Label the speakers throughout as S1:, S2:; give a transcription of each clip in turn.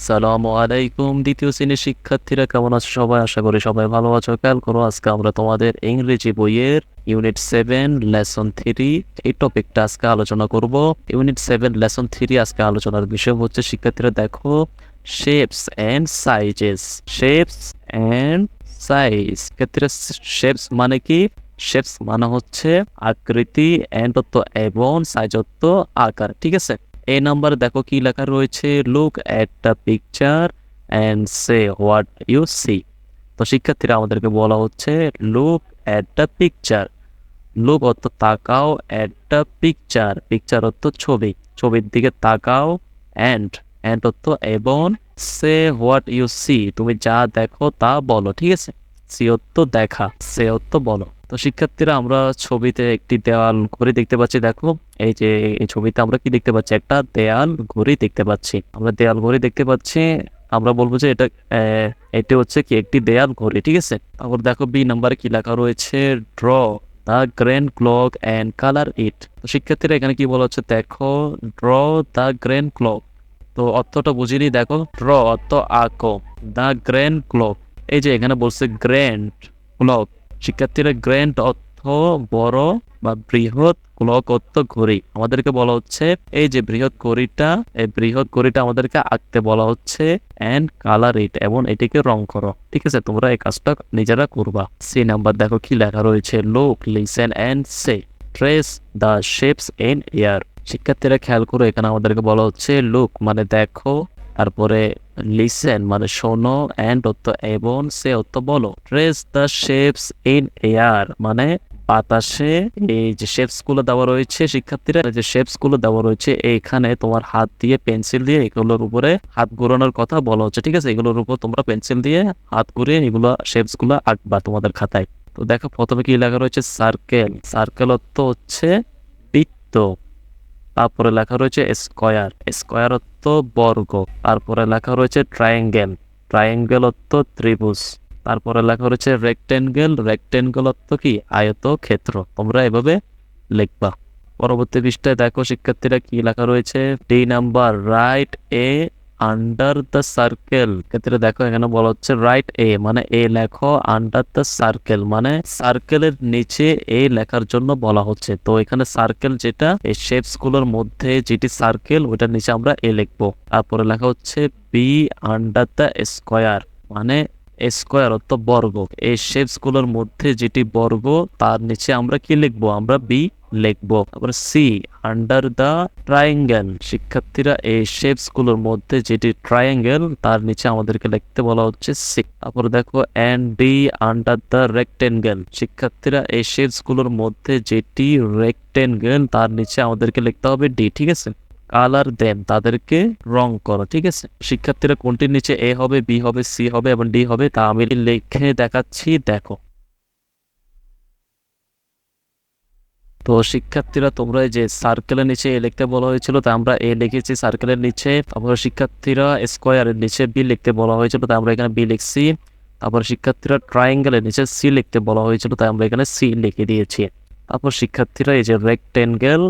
S1: আসসালামু আলাইকুম। দ্বিতীয় শ্রেণীর শিক্ষার্থীরা কেমন আছো সবাই? আশা করি সবাই ভালো আছো। খেয়াল করো, আজকে আমরা তোমাদের ইংরেজি বইয়ের ইউনিট 7 লেসন 3 এই টপিকটা আজকে আলোচনা করব। ইউনিট 7 লেসন 3 আজকে আলোচনার বিষয় হচ্ছে, শিক্ষার্থীরা দেখো, shapes and sizes. Shapes and size. শিক্ষার্থীরা, শেপস মানে কি? শেপস মানে হচ্ছে আকৃতি, এন্ড অর্থ এবং, সাইজ অর্থ আকার। ঠিক আছে, এই নাম্বার দেখো কি লেখা রয়েছে, look at the picture and say what you see. তো শিক্ষার্থীরা, আমাদেরকে বলা হচ্ছে look at the picture. Look অর্থ তাকাও, এট দ্য পিকচার, পিকচার অর্থ ছবি, ছবির দিকে তাকাও, অ্যান্ড অ্যান্ড অর্থ এবং, সে হোয়াট ইউ সি, তুমি যা দেখো তা বলো। ঠিক আছে, সি অর্থ দেখা, সে অর্থ বলো। তো শিক্ষার্থীরা, আমরা ছবিতে একটি দেওয়াল ঘড়ি দেখতে পাচ্ছি। দেখো, এই যে এই ছবিতে আমরা কি দেখতে পাচ্ছি, একটা দেয়াল ঘড়ি দেখতে পাচ্ছি। আমরা দেয়াল ঘড়ি দেখতে পাচ্ছি, আমরা বলবো যে এটা হচ্ছে কি একটি দেয়াল ঘড়ি। ঠিক আছে, তারপর দেখো বি নাম্বারে কি লেখা রয়েছে, draw the grand clock and colour it. তো শিক্ষার্থীরা, এখানে কি বলা হচ্ছে, দেখো, ড্র দ্য গ্র্যান্ড ক্লক। তো অর্থটা বুঝিনি। দেখো, ড্র অর্থ আঁকো, দ্য গ্র্যান্ড ক্লক, এই যে এখানে বলছে গ্র্যান্ড ক্লক। শিক্ষার্থীরা, গ্র্যান্ড অর্থ বড় বা বৃহৎ, ক্লক অর্থ ঘড়ি। আমাদেরকে বলা হচ্ছে এই যে বৃহৎ ঘড়িটা, এই বৃহৎ ঘড়িটা আমাদেরকে আঁকতে বলা হচ্ছে, এন্ড কালার ইট, এবং এটিকে রং করো। ঠিক আছে, তোমরা এই কাজটা নিজেরা করবা। সি নাম্বার দেখো কি লেখা রয়েছে, look, listen and say, trace the shapes in air. শিক্ষার্থীরা, খেয়াল করো, এখানে আমাদেরকে বলা হচ্ছে লুক মানে দেখো, তারপরে লিসেন মানে শোনো, এন্ড অর্থ এবং, সে অর্থ বলো, trace the shapes in air মানে বাতাসে। এই যে শেপস গুলো দেওয়া রয়েছে, শিক্ষার্থীরা যে শেপস গুলো দেওয়া রয়েছে, এইখানে তোমার হাত দিয়ে পেন্সিল দিয়ে এগুলোর উপরে হাত ঘোরানোর কথা বলা হচ্ছে। ঠিক আছে, এগুলোর উপর তোমরা পেন্সিল দিয়ে হাত ঘুরিয়ে এগুলো শেপস গুলো আঁকবা তোমাদের খাতায়। তো দেখো, প্রথমে কি লেখা রয়েছে, সার্কেল। সার্কেল অর্থ হচ্ছে বৃত্ত। তারপরে লেখা রয়েছে স্কয়ার। স্কয়ার অর্থ বর্গ। তারপরে লেখা রয়েছে ট্রায়াঙ্গেল। ট্রায়াঙ্গেল অর্থ ত্রিভুজ। তারপরে লেখা রয়েছে রেক্টেঙ্গেল। রেক্টেঙ্গেল অর্থ কি আয়ত ক্ষেত্র। তোমরা এভাবে লিখবা। পরবর্তী পৃষ্ঠায় দেখো শিক্ষার্থীরা কি লেখা রয়েছে, D number, write a under the circle. ক্ষেত্রে দেখো, এখানে বলা হচ্ছে রাইট এ মানে এ লেখো, আন্ডার দ্য সার্কেল মানে সার্কেলের নিচে এ লেখার জন্য বলা হচ্ছে। তো এখানে সার্কেল যেটা, এই শেপস গুলোর মধ্যে যেটি সার্কেল, ওইটার নিচে আমরা এ লিখবো। তারপরে লেখা হচ্ছে বি আন্ডার দ্য স্কোয়ার মানে স্কোয়ার অর্থ বর্গ। এই শেপস গুলোর মধ্যে যেটি বর্গ, তার নিচে আমরা কি লিখবো, আমরা বি লিখবো। তারপরে সি আন্ডার দ্য ট্রায়াঙ্গেল। শিক্ষার্থীরা, এই শেপস গুলোর মধ্যে যেটি ট্রায়াঙ্গেল, তার নিচে আমাদেরকে লিখতে বলা হচ্ছে সি। তারপরে দেখো, and D under the rectangle. শিক্ষার্থীরা, এই শেপস গুলোর মধ্যে যেটি রেক্টেঙ্গেল, তার নিচে আমাদেরকে লিখতে হবে ডি। ঠিক আছে, কালার দেন, তাদেরকে রং করো। ঠিক আছে, শিক্ষার্থীরা, কোনটির নিচে এ হবে, বি হবে, সি হবে এবং ডি হবে, তা আমি লিখে দেখাচ্ছি, দেখো। তো শিক্ষার্থীরা, তোমরা এই যে সার্কেলের নিচে এ লিখতে বলা হয়েছিল, তা আমরা এ লিখেছি সার্কেলের নিচে। তারপর শিক্ষার্থীরা, স্কোয়ারের নিচে বি লিখতে বলা হয়েছিল, তাই আমরা এখানে বি লিখছি। তারপর শিক্ষার্থীরা, ট্রায়াঙ্গেলের নিচে সি লিখতে বলা হয়েছিল, তাই আমরা এখানে সি লিখে দিয়েছি। তারপর শিক্ষার্থীরা, এই যে রেক্টেঙ্গেল,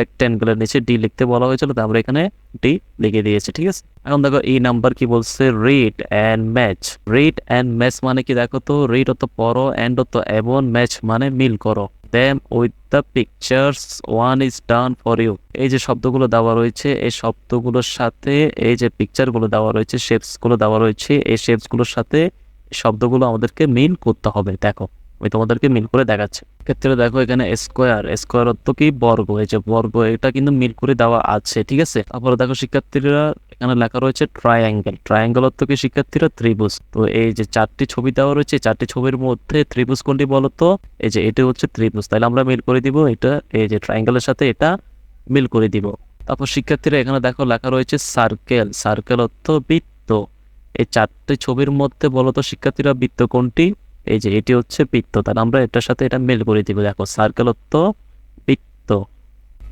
S1: রেক্টেঙ্গেলের নিচে ডি লিখতে বলা হয়েছিল, তাই আমরা এখানে ডি লিখে দিয়েছি। ঠিক আছে, এখন দেখো এই নাম্বার কি বলছে, read and match. Read and match মানে কি, দেখো তো, রিড অত পড়ো, অ্যান্ড অত এবং, ম্যাচ মানে মিল করো। them with the pictures, one is done for you। এই যে শব্দগুলো দেওয়া রয়েছে, এই শব্দগুলোর সাথে এই যে পিকচার গুলো দেওয়া রয়েছে, শেপস গুলো দেওয়া রয়েছে, এই শেপস গুলোর সাথে শব্দগুলো আমাদেরকে মিল করতে হবে। দেখো, আমি তোমাদেরকে মিল করে দেখাচ্ছি। ক্ষেত্রে দেখো, এখানে স্কোয়ার, স্কোয়ার অর্থ কি বর্গ, এই যে বর্গ, এটা কিন্তু মিল করে দেওয়া আছে। ঠিক আছে, তারপরে দেখো শিক্ষার্থীরা, এখানে লেখা রয়েছে ট্রায়াঙ্গেল। ট্রায়াঙ্গেল অর্থ কি শিক্ষার্থীরা, ত্রিভুজ। তো এই যে চারটি ছবি দেওয়া রয়েছে, চারটি ছবির মধ্যে ত্রিভুজ কোনটি বলতো, এই যে এটা হচ্ছে ত্রিভুজ, তাহলে আমরা মিল করে দিব এটা, এই যে ট্রায়াঙ্গেলের সাথে এটা মিল করে দিব। তারপর শিক্ষার্থীরা, এখানে দেখো লেখা রয়েছে সার্কেল। সার্কেল অর্থ বৃত্ত। এই চারটি ছবির মধ্যে বলতো শিক্ষার্থীরা, বৃত্ত কোনটি, এই যে এটি হচ্ছে বৃত্ত, তাহলে আমরা এটার সাথে এটা মিল করে দিব। দেখো, সার্কেল অর্থ বৃত্ত।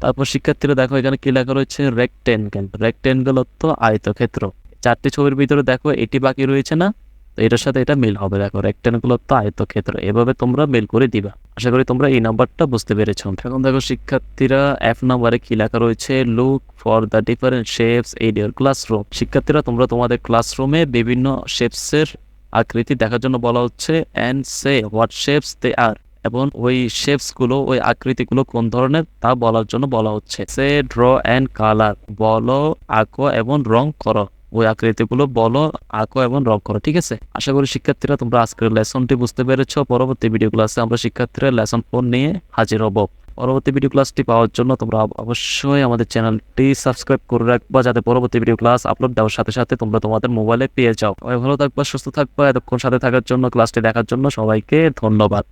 S1: তারপর শিক্ষার্থীরা, দেখো এখানে কি লেখা রয়েছে, রেক্টেঙ্গেল। রেক্টেঙ্গেল অর্থ আয়তক্ষেত্র। চারটি ছবির ভিতরে দেখো এটি বাকি রয়েছে না, তো এটার সাথে এটা মিল হবে। দেখো রেক্ট্যাঙ্গুলার তো আয়তক্ষেত্র, এভাবে তোমরা মিল করে দিবা। আশা করি তোমরা এই নাম্বারটা বুঝতে পেরেছো। এখন দেখো শিক্ষার্থীরা F নাম্বারে কি লেখা রয়েছে, look for the different shapes in your classroom. শিক্ষার্থীরা তোমরা তোমাদের ক্লাসরুমে বিভিন্ন শেপসের আকৃতি দেখার জন্য বলা হচ্ছে, অ্যান্ড সে হোয়াট শেপস দে আর, এবং ওই শেপস গুলো ওই আকৃতিগুলো কোন ধরনের তা বলার জন্য বলা হচ্ছে। সে ড্র অ্যান্ড কালার, বলো, আঁকো এবং রং করো। ওই আকৃতিগুলো বলো, আঁকো এবং রং করো। ঠিক আছে, আশা করি শিক্ষার্থীরা তোমরা আজকের লেসনটি বুঝতে পেরেছো। পরবর্তী ভিডিও ক্লাসে আমরা শিক্ষার্থীরা লেসন 4 নিয়ে হাজির হব। পরবর্তী ভিডিও ক্লাসটি পাওয়ার জন্য তোমরা অবশ্যই আমাদের চ্যানেলটি সাবস্ক্রাইব করে রাখবা, যাতে পরবর্তী ভিডিও ক্লাস আপলোড দেওয়ার সাথে সাথে তোমরা তোমাদের মোবাইলে পেয়ে যাও। সবাই ভালো থাকবা, সুস্থ থাকবা। এতক্ষণ সাথে থাকার জন্য, ক্লাসটি দেখার জন্য সবাইকে ধন্যবাদ।